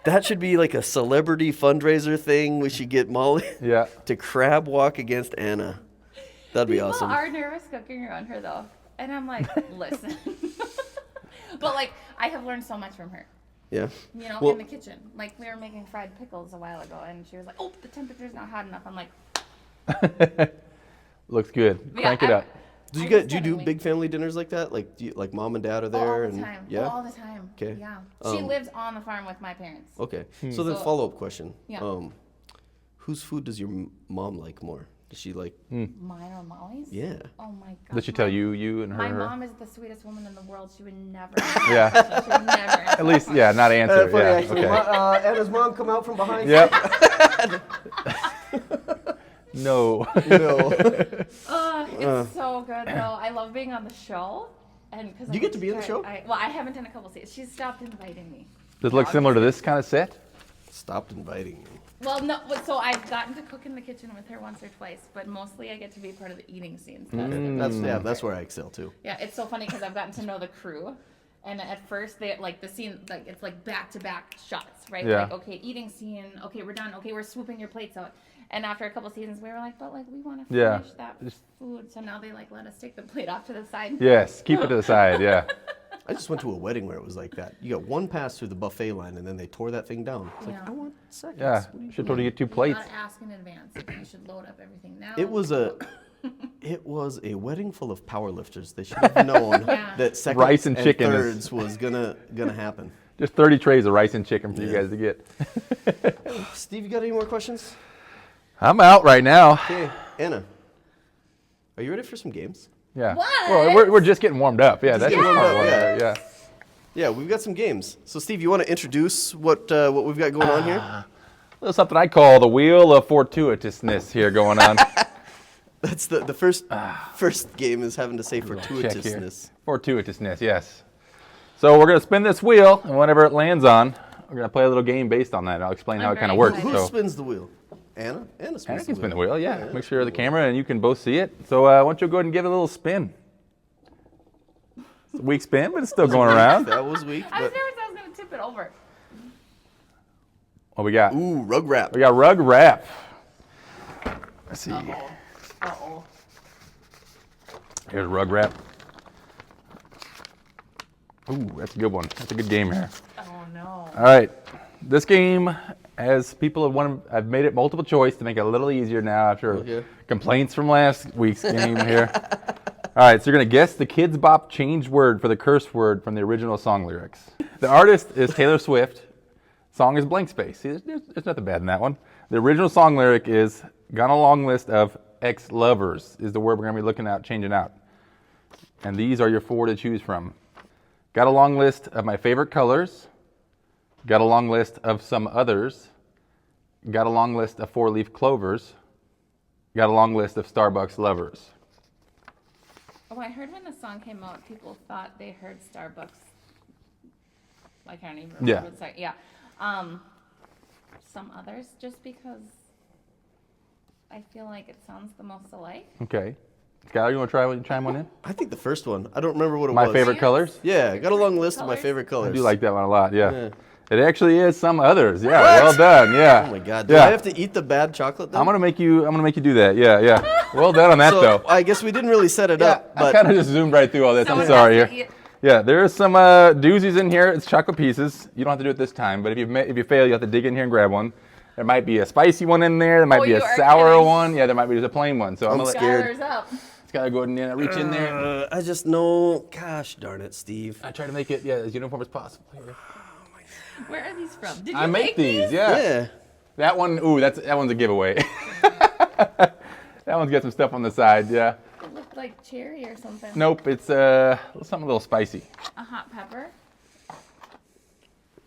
that should be like a celebrity fundraiser thing. We should get Molly Yeah. to crab walk against Anna. That'd be People awesome. are nervous cooking around her though, and I'm like, listen. But I have learned so much from her. Yeah. In the kitchen. We were making fried pickles a while ago, and she was like, "Oh, the temperature's not hot enough." I'm like, Looks good. Yeah, Crank it up. Do you I do just you do kinda big family dinners like that? Do you, mom and dad are there? all the and time. Yeah. All the time. Okay. Yeah. She lives on the farm with my parents. Okay. So then, So- follow-up question. Yeah. Whose food does your mom like more? Does she like? Mine or Molly's? Yeah. Oh my god. Did she tell you and her? My her? mom is the sweetest woman in the world. She would never. Yeah. She would never. At least, yeah, not answer. Funny, Yeah. actually. Okay. Anna's mom come out from behind. Yep. No. No. It's so good though. I love being on the show, and because You get to be in the show? I haven't done a couple seasons. She's stopped inviting me. Does it look similar to this kind of set? Stopped inviting me. Well, no. So I've gotten to cook in the kitchen with her once or twice, but mostly I get to be part of the eating scenes. That's where I excel too. Yeah, it's so funny because I've gotten to know the crew, and at first they the scene it's back to back shots, right? Yeah. Okay, eating scene. Okay, we're done. Okay, we're swooping your plates out. And after a couple seasons, we were like, but we want to Yeah. finish that food. So now they let us take the plate off to the side. Yes. Keep it to the side. Yeah. I just went to a wedding where it was like that. You got one pass through the buffet line, and then they tore that thing down. It's Yeah. I want seconds. Yeah. What are you Should doing? totally get 2 You plates. gotta ask in advance. You should load up everything now. It was a wedding full of powerlifters. They should have known Yeah. that seconds Rice and chicken is- thirds was gonna happen. Just 30 trays of rice and chicken for you Yeah. guys to get. Steve, you got any more questions? I'm out right now. Okay, Anna, are you ready for some games? Yeah. What? Well, we're just getting warmed up. Yeah, that's getting just warmed part up, one yeah. there, yeah. Yeah, we've got some games. So, Steve, you want to introduce what we've got going on here? A little something I call the wheel of fortuitousness here going on. That's the first game is having to say Check here. fortuitousness. Fortuitousness, yes. So we're going to spin this wheel, and whatever it lands on, we're going to play a little game based on that. I'll explain how I'm it kind of very works. excited. Who So spins the wheel? Anna? Anna spins Anna can the spin the wheel. wheel, yeah. Yeah, Make sure the camera and you can both see it. So why don't you go ahead and give it a little spin. It's a weak spin, but it's still going around. That was weak. I was But... nervous I was going to tip it over. What we got? Ooh, rug wrap. We got rug wrap. Let's see. Uh-oh. Here's rug wrap. Ooh, that's a good one. That's a good game here. Oh, no. All right. This game, as people have wanted, I've made it multiple choice to make it a little easier now after complaints from last week's game here. All right, so you're going to guess the Kids Bop change word for the curse word from the original song lyrics. The artist is Taylor Swift. Song is blank space. See, there's nothing bad in that one. The original song lyric is, got a long list of ex-lovers is the word we're going to be looking at, changing out. And these are your 4 to choose from. Got a long list of my favorite colors. Got a long list of some others. Got a long list of 4-leaf clovers. Got a long list of Starbucks lovers. Oh, I heard when the song came out, people thought they heard Starbucks. I can't even remember the song. Yeah. Some others, just because I feel like it sounds the most alike. Okay. Skylar, you want to chime one in? I think the first one. I don't remember what it My was. favorite colors? Yeah, I got a long list of my Colors? favorite colors. I do like that one a lot, yeah. Yeah. It actually is some others. Yeah, well done. Yeah. Oh my God! Do Yeah. I have to eat the bad chocolate? Then? I'm gonna make you do that. Yeah, yeah. Well done on that So though. I guess we didn't really set it Yeah, up, I but kind of just zoomed right through all this. I'm Someone sorry has to here. eat- Yeah, there's some doozies in here. It's chocolate pieces. You don't have to do it this time, but if you fail, you have to dig in here and grab one. There might be a spicy one in there. There might Oh, be a you are sour kidding. one. Yeah, there might be just a plain one. So I'm gonna let scared. Skylar's up. Skylar go ahead and reach in there. I just know. Gosh darn it, Steve. I try to make it as uniform as possible. Here. Where are these from? Did you I make these. Yeah. Yeah. That one. Ooh, that one's a giveaway. That one's got some stuff on the side. Yeah. It looked like cherry or something. Nope. It's something a little spicy. A hot pepper.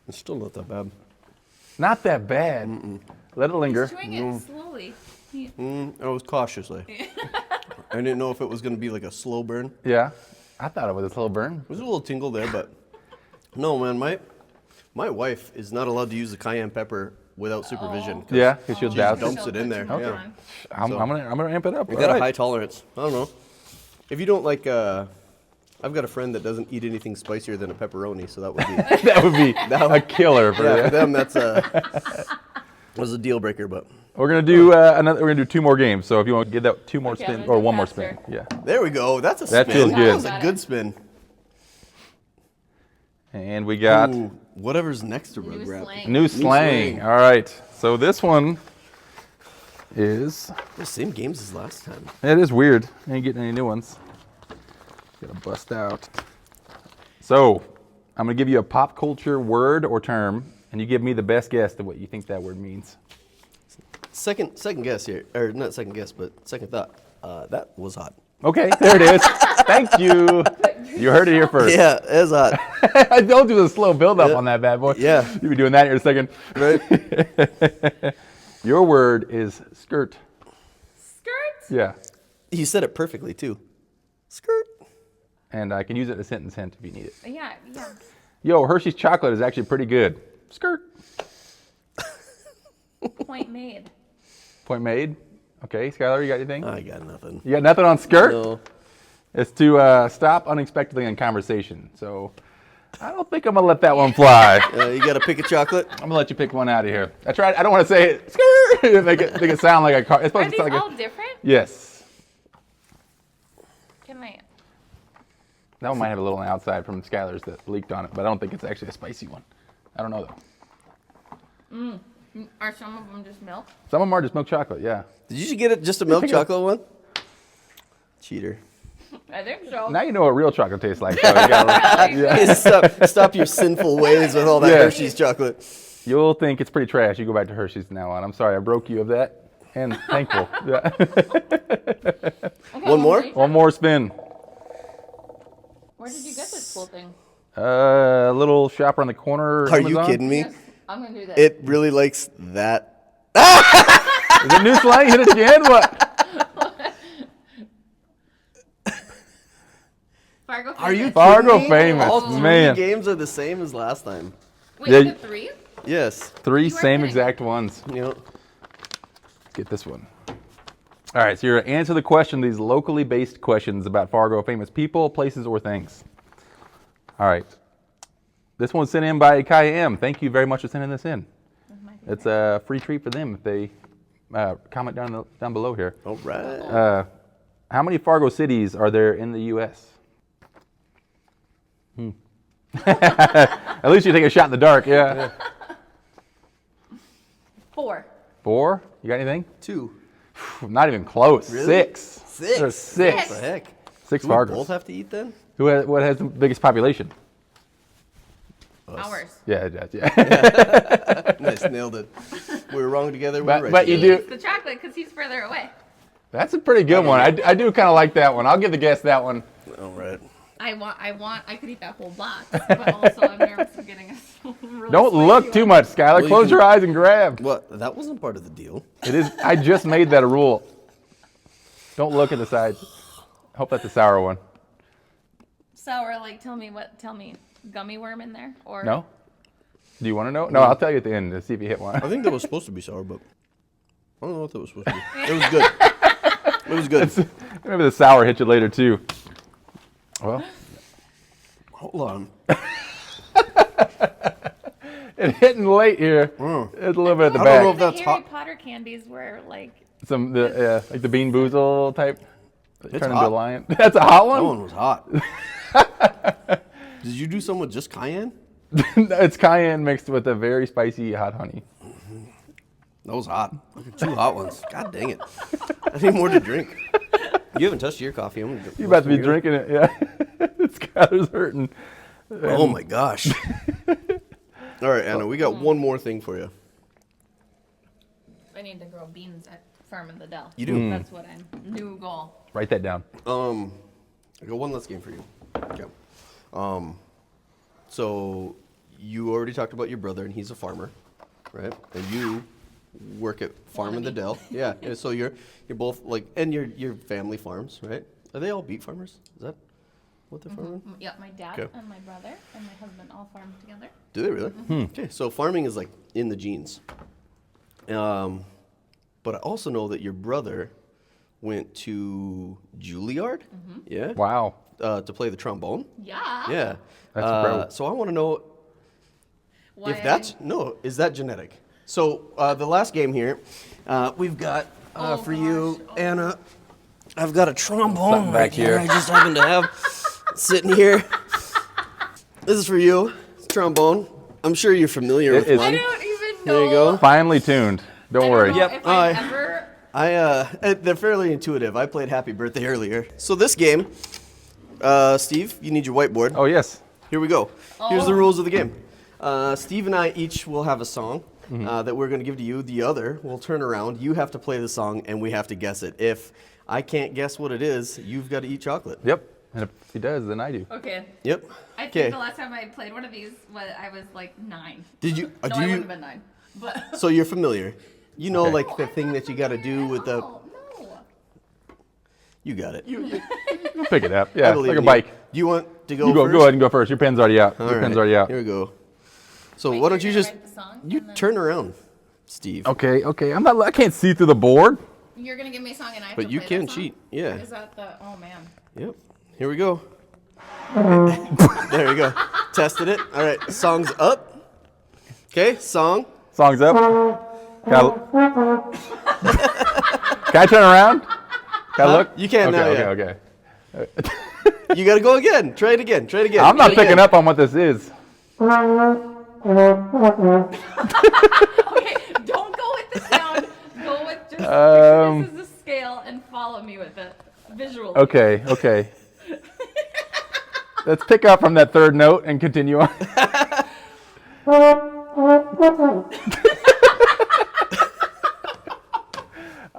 It's still not that bad. Not that bad. Let it linger. He's chewing it slowly. I was cautiously. I didn't know if it was going to be like a slow burn. Yeah. I thought it was a slow burn. There's a little tingle there, but no, man. My wife is not allowed to use the cayenne pepper without supervision. Yeah, because she'll She douse dumps it. it in there. Okay. Yeah. I'm gonna amp it up. We All got a right. high tolerance. I don't know. If you don't like, I've got a friend that doesn't eat anything spicier than a pepperoni, so that would be. That would be a killer for Yeah, you. for them that's was a deal breaker. But We're gonna do We're gonna do 2 more games. So if you want to give that 2 more Okay, spin I'm or gonna do 1 more faster. spin, yeah. there we go. That's a That spin. feels good. That was a good spin. And we got Ooh, whatever's next to rug New wrap. slang. new slang. slang. All right. So this one is The same games as last time. it is weird. Ain't getting any new ones. Gotta bust out. So I'm gonna give you a pop culture word or term, and you give me the best guess of what you think that word means. Second guess here, or not second guess, but second thought. That was hot. Okay, there it is. Thank you. You heard it here first. Yeah, it was hot. I told you the slow build up Yeah. on that bad boy. Yeah. You'll be doing that in a second. Right? Your word is skirt. Skirt? Yeah. You said it perfectly too. Skirt. And I can use it as a sentence hint if you need it. Yeah. Yo, Hershey's chocolate is actually pretty good. Skirt. Point made. Point made. Okay, Skylar, you got anything? I got nothing. You got nothing on skirt? No. It's to stop unexpectedly in conversation. So I don't think I'm going to let that one fly. You got to pick a chocolate. I'm going to let you pick one out of here. I tried. I don't want to say it. Skirt. make it sound like a car. It's supposed Are to these sound like all different? Yes. Can I? That one might have a little on the outside from Skylar's that leaked on it, but I don't think it's actually a spicy one. I don't know though. Are some of them just milk? Some of them are just milk chocolate, yeah. Did you get it just a milk pick it. chocolate one? Cheater. I think so. Now you know what real chocolate tastes like. So you gotta- Really? Stop your sinful ways with all that Yeah. Hershey's chocolate. You'll think it's pretty trash. You go back to Hershey's from now on. I'm sorry, I broke you of that. And thankful. Yeah. Okay, One more? One more spin. Where did you get this cool thing? A little shop around the corner. Are you Amazon. kidding me? Yes, I'm gonna do this. It really likes that. Is it new slang? Hit it again? What? Fargo Famous. Are you Fargo kidding me? Famous, All 3 man. games are the same as last time. Wait, Yeah, is it 3? Yes. 3 You are same kidding. exact ones. You know, Get this one. All right, so you're going to answer the question, these locally based questions about Fargo Famous people, places, or things. All right. This one's sent in by Kai M. Thank you very much for sending this in. It's a free treat for them if they comment down below here. all right. How many Fargo cities are there in the U.S.? At least you take a shot in the dark, yeah. 4. 4? You got anything? 2. Not even close. Really? 6. 6. There's 6. What the heck? 6 Do we Fargos. both have to eat then? What has the biggest population? Ours. Yeah, yeah. Nice, nailed it. We were wrong together. We were right But you together. do. The chocolate, because he's further away. That's a pretty good one. I do kind of like that one. I'll give the guess that one. All right. I could eat that whole box, but also I'm nervous of getting a really Don't spicy look too one. much, Skylar. you Close can- your eyes and grab. What? That wasn't part of the deal. It is. I just made that a rule. Don't look at the sides. Hope that's a sour one. Sour, like, tell me, gummy worm in there? Or No? Do you want to know? No, I'll tell you at the end to see if you hit one. I think that was supposed to be sour, but I don't know what that was supposed to be. It was good. It was good. Maybe the sour hit you later too. Well, Hold on. it's hitting late here. It's a little bit at the I don't know back. if that's the Harry hot. Potter candies were like, Some like the Bean Boozle type. It's Turn into hot. a lion. That's a hot That one. one was hot. Did you do some with just cayenne? It's cayenne mixed with a very spicy hot honey. That was hot. Look at 2 hot ones. God dang it. I need more to drink. You haven't touched your coffee. I'm gonna You about to be drinking it? Yeah. Skylar's hurting. Oh my gosh. All right, Anna, we got one more thing for you. I need to grow beans at Farm in the Dell. You do? That's what new goal. Write that down. I got one last game for you. Okay. So you already talked about your brother, and he's a farmer, right? And you work at Farm in the Dell. Yeah. And so you're both like, and your family farms, right? Are they all beet farmers? Is that what they're farming? Yeah, my dad Okay. and my brother and my husband all farm together. Do they really? Okay. So farming is like in the genes. But I also know that your brother went to Juilliard. Yeah. Wow. To play the trombone. Yeah. Yeah. That's incredible. So I want to know Why if that's is that genetic? So the last game here, we've got Oh, for you, gosh. Anna. I've got a trombone Something right back here. I just happen to have sitting here. This is for you, trombone. I'm sure you're familiar with is. I one. don't even know. There you go. Finely tuned. Don't worry. Know Yep, If I've ever. They're fairly intuitive. I played Happy Birthday earlier. So this game, Steve, you need your whiteboard. Oh yes. Here we go. Here's the Oh. rules of the game. Steve and I each will have a song that we're going to give to you. The other will turn around. You have to play the song, and we have to guess it. If I can't guess what it is, you've got to eat chocolate. Yep. And if he does, then I do. Okay. Yep. I think Okay. the last time I played one of these, I was like 9. Did you? No, do I you? wouldn't have been 9. But. So you're familiar. You know, Okay. like the thing that you got to do with the. No. You got it. We'll pick it up. I Yeah, believe like a in you. bike. Do you want to go? You go. first? Go ahead and go first. Your pen's already out. All Your pen's right. already out. Here we go. So Wait, why don't you're you gonna just write the song you and then- turn around, Steve? Okay. Okay. I'm not. I can't see through the board. You're gonna give me a song and I have But to you play can that song? cheat. Yeah. Is that the? Oh man. Yep. Here we go. There you go. Tested it. All right. Song's up. Okay. Song. Song's up. Can I turn around? Can I look? You can okay, now, Okay. yeah. Okay. You got to go again. Try it again. Try it again. I'm Try not it picking again. up on what this is. Okay, don't go with the sound. Go with just picture this as a scale and follow me with it visually. Okay. Okay. Let's pick up from that third note and continue on.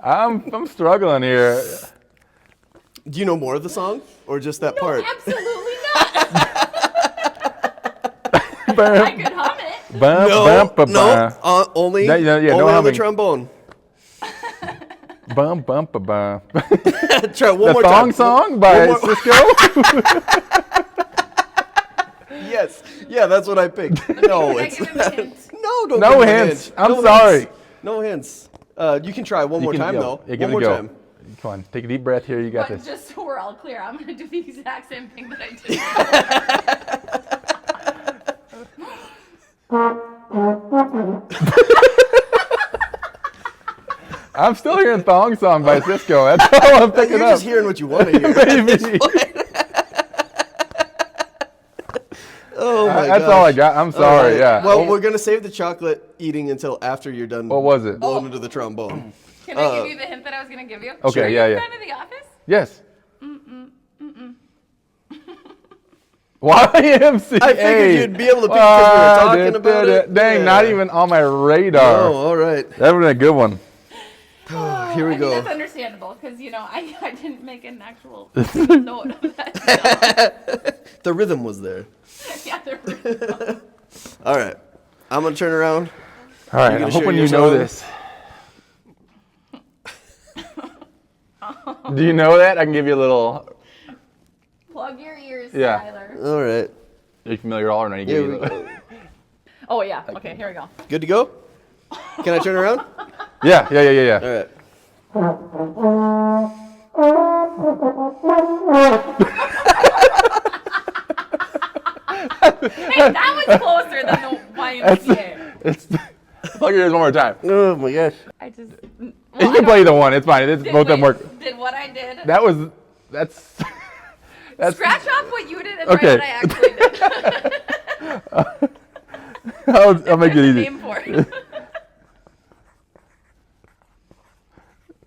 I'm struggling here. Do you know more of the song or just that No, part? absolutely not. I Bum, could hum it. bum, No. bum, No. Only. No, yeah, no only on the humming. trombone. bum, bum, bum, bum. Try one The more thong time. song by One more- Cisco. Yes. Yeah, that's what I picked. No, Can I it's give him a hint? no. Don't No give him a hints. hint. I'm No sorry. hints. No hints. You can try one more time though. You're One gonna more go. time. Come on, take a deep breath here. You got But this. just so we're all clear, I'm gonna do the exact same thing that I did. I'm still hearing Thong Song by Cisco. That's all I'm picking You're up. just hearing what you want to hear. Maybe. Oh my That's gosh. all I got. I'm sorry. Alright. Yeah. Well, we're gonna save the chocolate eating until after you're done. What was it? Blowing into the trombone. Can I give you the hint that I was gonna give you? Okay, Are yeah, you yeah. a fan of The Office? Yes. YMCA. I figured you'd be able to pick because we were talking about it. Dang, Yeah. not even on my radar. Oh, all right. That would have been a good one. Here we I go. mean, that's understandable because I didn't make an actual note of that. The rhythm was there. Yeah, there were. All right. I'm gonna turn around. All right, gonna I'm share hoping your you know song? this. Do you know that? I can give you a little. Plug your ears, Yeah. Tyler. All right. Are you familiar at all or not? Here we go. Oh yeah. Okay, here we go. Good to go? Can I turn around? Yeah. All right. Hey, that was closer than the YMCA. It's plug your ears one more time. Oh my gosh. I just. You can play either one. It's fine. It's both of them work. Did what I did. That's. That's. Scratch off what you did and Okay. write what I actually did. I'll make it There's a easy. name for it.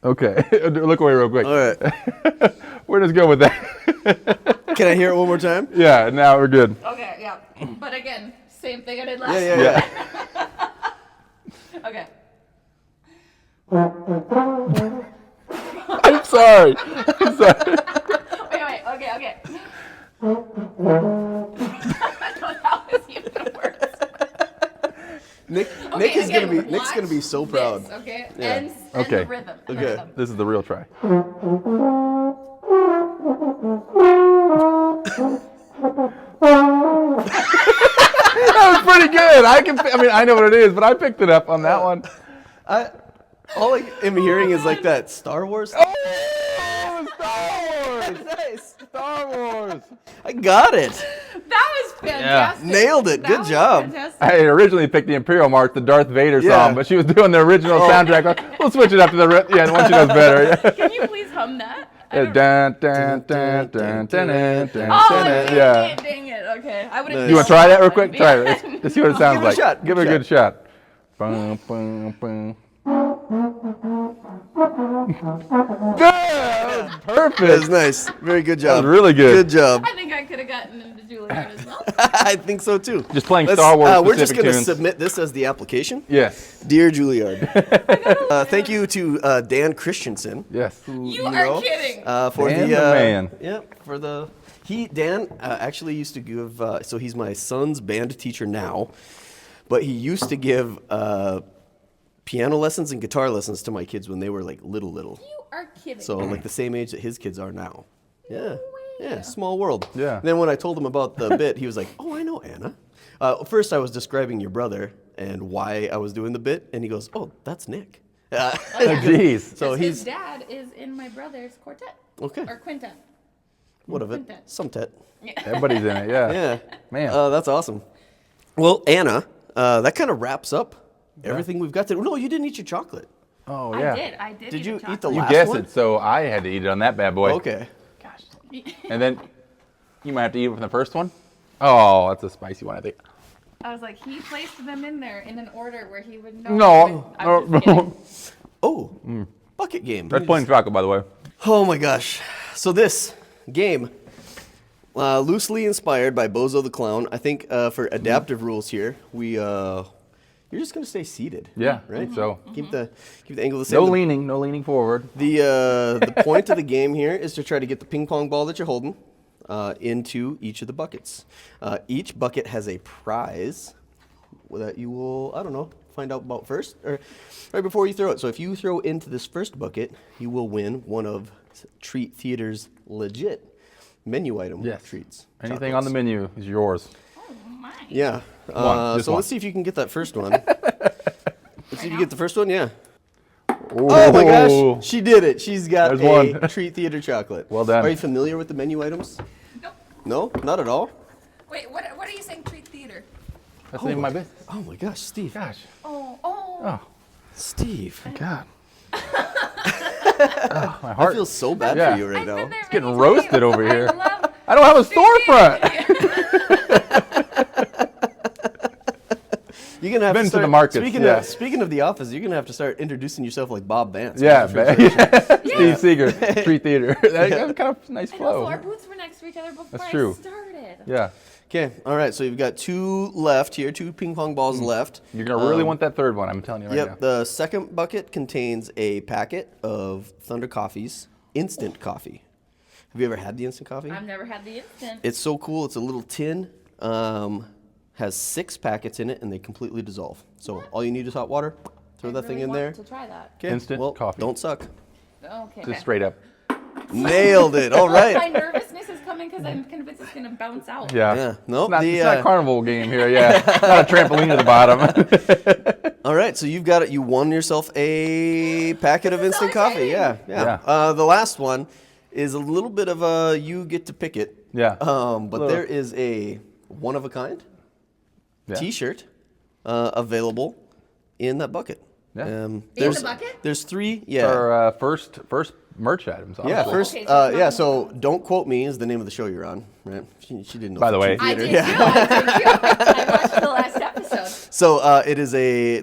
Okay. Look away real quick. All right. We're just go with that. Can I hear it one more time? Yeah. Now we're good. Okay, yeah. But again, same thing I did last Yeah. Okay. I'm sorry. I'm sorry. Wait, okay. That was even worse. Nick Okay, is again, Nick's watch gonna be so proud. This, okay? Yeah. And Okay. the rhythm. the Okay. rhythm. This is the real try. That was pretty good. I know what it is, but I picked it up on that one. All I am hearing is like that Star Wars. Oh, Star Wars! Nice. Star Wars! I got it. That was fantastic. Nailed it. That Good was job. fantastic. I originally picked the Imperial March, the Darth Vader Yeah. song, but she was doing the original soundtrack. We'll switch it up to the the one she does better. Can you please hum that? Dun, dun, dun, dun, dun, dun, dun, Oh, dun, dang it. Okay. I would Nice. have. You want to try that real quick? Try it. Let's see what it sounds Give it a like. shot. Give it a good shot. Boom, boom, boom. Yeah, perfect. That was nice. Very good job. That was really good. Good job. I think I could have gotten into Juilliard as well. I think so too. Just playing Star Wars We're just specific gonna tunes. submit this as the application. Yes. Dear Juilliard. Thank you to Dan Christensen. Yes. You are kidding. For Dan the the man. Yep. For the Dan actually used to give. So he's my son's band teacher now, but he used to give piano lessons and guitar lessons to my kids when they were like little. You are kidding. So like the same age that his kids are now. Yeah. Yeah. Small world. Yeah. And then when I told him about the bit, he was like, "Oh, I know Anna." First, I was describing your brother and why I was doing the bit, and he goes, "Oh, that's Nick." Oh, jeez. So his he's dad is in my brother's quartet. okay. Or quintet. What of it? Quintet. Some tet. Everybody's in it. Yeah. Yeah. Man. That's awesome. Well, Anna, that kind of wraps up everything we've got to. No, you didn't eat your chocolate. Oh yeah. I did. Did eat you a eat the chocolate. You last guessed one? it, so I had to eat it on that bad boy. Okay. Gosh. And then you might have to eat it from the first one. Oh, that's a spicy one, I think. I was like, he placed them in there in an order where he would know. No. I was just kidding. Oh, bucket game. That's plain chocolate, by the way. Oh my gosh. So this game, loosely inspired by Bozo the Clown. I think for adaptive rules here, you're just gonna stay seated. Yeah. Right. So Keep the angle the same. no leaning forward. The point of the game here is to try to get the ping pong ball that you're holding into each of the buckets. Each bucket has a prize that you will, I don't know, find out about first or right before you throw it. So if you throw into this first bucket, you will win one of Treat Theater's legit menu item treats. Anything on the menu is yours. my. Yeah. Just So one. let's see if you can get that first one. Let's see if you get the first one. Yeah. Oh my gosh, she did it. She's got There's a one. Treat Theater chocolate. Well done. Are you familiar with the menu items? Nope. No, not at all. Wait, what are you saying? Treat theater. That's the name of my business. Oh my gosh, Steve. Gosh. Oh. Oh, Steve. God. Oh, my I heart. feel so bad Yeah. for you right now. It's getting roasted over here. Love I don't have a storefront. You're gonna have Been to to start, the markets, Speaking yeah. Speaking of the office, you're gonna have to start introducing yourself like Bob Vance. Yeah, From the Steve Seeger, Treat Theater. That's kind of a nice And also, flow. our booths were next to each other before That's I true. started. Yeah. Okay, all right. So you've got 2 left here, 2 ping pong balls left. You're going to really want that third one, I'm telling you right Yep. now. The second bucket contains a packet of Thunder Coffee's instant coffee. Have you ever had the instant coffee? I've never had the instant. It's so cool. It's a little tin. Has 6 packets in it, and they completely dissolve. So all you need is hot water. Throw that thing in there. To try that. Okay. Instant well, coffee. Don't suck. Okay. Just straight up. Nailed it. All My right. nervousness is coming because I'm convinced it's gonna bounce out. Yeah. Yeah. Nope. It's not a carnival game here, yeah. Not a trampoline at the bottom. All right. So you've got it. You won yourself a packet of instant coffee. exciting. Yeah. The last one is a little bit of a you get to pick it. Yeah. But there is a one of a kind Yeah. T-shirt available in that bucket. Yeah. In There's, the bucket? There's 3. Yeah. Our first merch items. Yeah, honestly. first, Okay, so it's not yeah, so Don't Quote Me is the name of the show you're on, right? She didn't know. By the way. I Theater. did too. I did too. I watched the last episode. So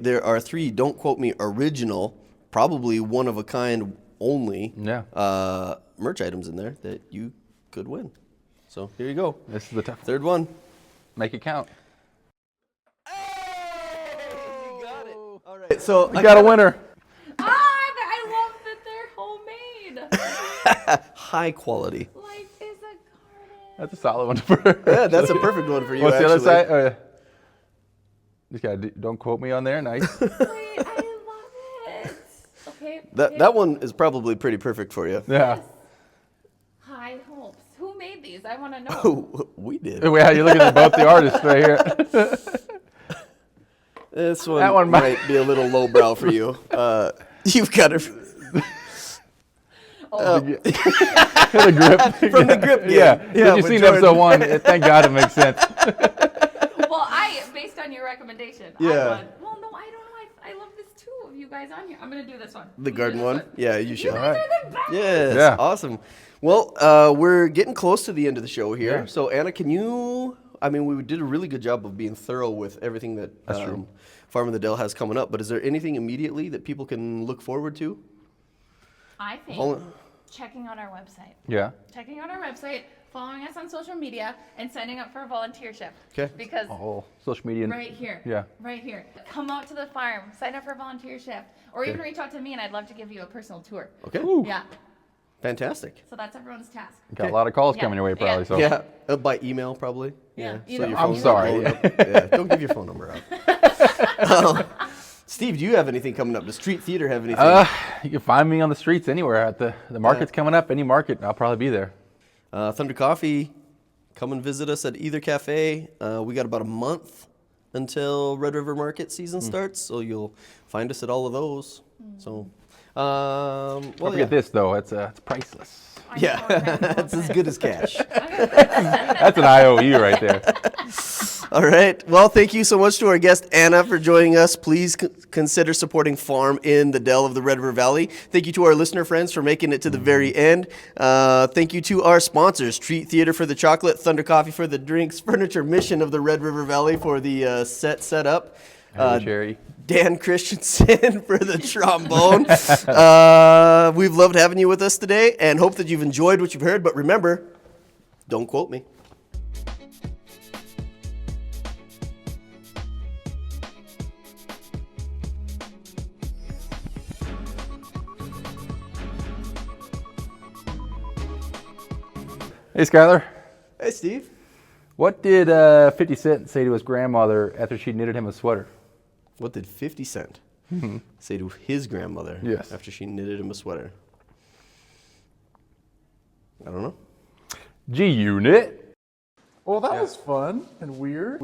there are 3 Don't Quote Me original, probably one of a kind only Yeah. merch items in there that you could win. So here you go. This is the tough one. Third one. Make it count. You got it. All right, so We got a winner. I love that they're homemade. high quality. Life is a garden. That's a solid one for Yeah, that's a perfect one for you. What's the actually. other side? Just gotta don't quote me on there. Nice. Wait, I love it. Okay. That one is probably pretty perfect for you. Yeah. High hopes. Who made these? I want to know. Oh, we did. Yeah, you're looking at both the artists right here. This one, That one might be a little lowbrow for you. You've got it The grip. from the grip game. Yeah. Yeah, Did you with see Jordan. episode 1? Thank God it makes sense. Well, based on your recommendation, Yeah. I won. Well, no, I don't know. I love this too of you guys on here. I'm going to do this one. The I'm gonna garden do this one? Yeah, you should. You guys are the best. Yes, Yeah. awesome. Well, we're getting close to the end of the show here. Yeah. So, Anna, can you? I mean, we did a really good job of being thorough with everything that Farm in the Dell has coming up. But is there anything immediately that people can look forward to? I think Vol- checking out our website. Yeah. Checking out our website, following us on social media, and signing up for a volunteership. 'Kay. Because Oh, social media. right here. Yeah. Right here. Come out to the farm, sign up for a volunteership, or even reach out to me, and I'd love to give you a personal tour. Okay, Yeah. fantastic. So that's everyone's task. Got a lot of calls Yeah. coming your way, probably. Yeah. So. Yeah, by email probably. Yeah, So email. your I'm phone's sorry. blowing up. Yeah, don't give your phone number out. Steve, do you have anything coming up? Does Street Theater have anything? You can find me on the streets anywhere. At the market's coming up. Any market, I'll probably be there. Thunder Coffee, come and visit us at either cafe. We got about a month until Red River Market season starts, so you'll find us at all of those. So, well, Don't forget this though. It's priceless. Yeah, it's as good as cash. That's an IOU right there. All right. Well, thank you so much to our guest, Anna, for joining us. Please consider supporting Farm in the Dell of the Red River Valley. Thank you to our listener friends for making it to the very end. Thank you to our sponsors, Treat Theater for the chocolate, Thunder Coffee for the drinks, Furniture Mission of the Red River Valley for the set up. Cherry. Dan Christensen for the trombone. We've loved having you with us today and hope that you've enjoyed what you've heard. But remember, don't quote me. Hey, Skylar. Hey, Steve. What did 50 Cent say to his grandmother after she knitted him a sweater? What did 50 Cent say to his grandmother Yes. after she knitted him a sweater? I don't know. G-Unit. Well, that was fun and weird.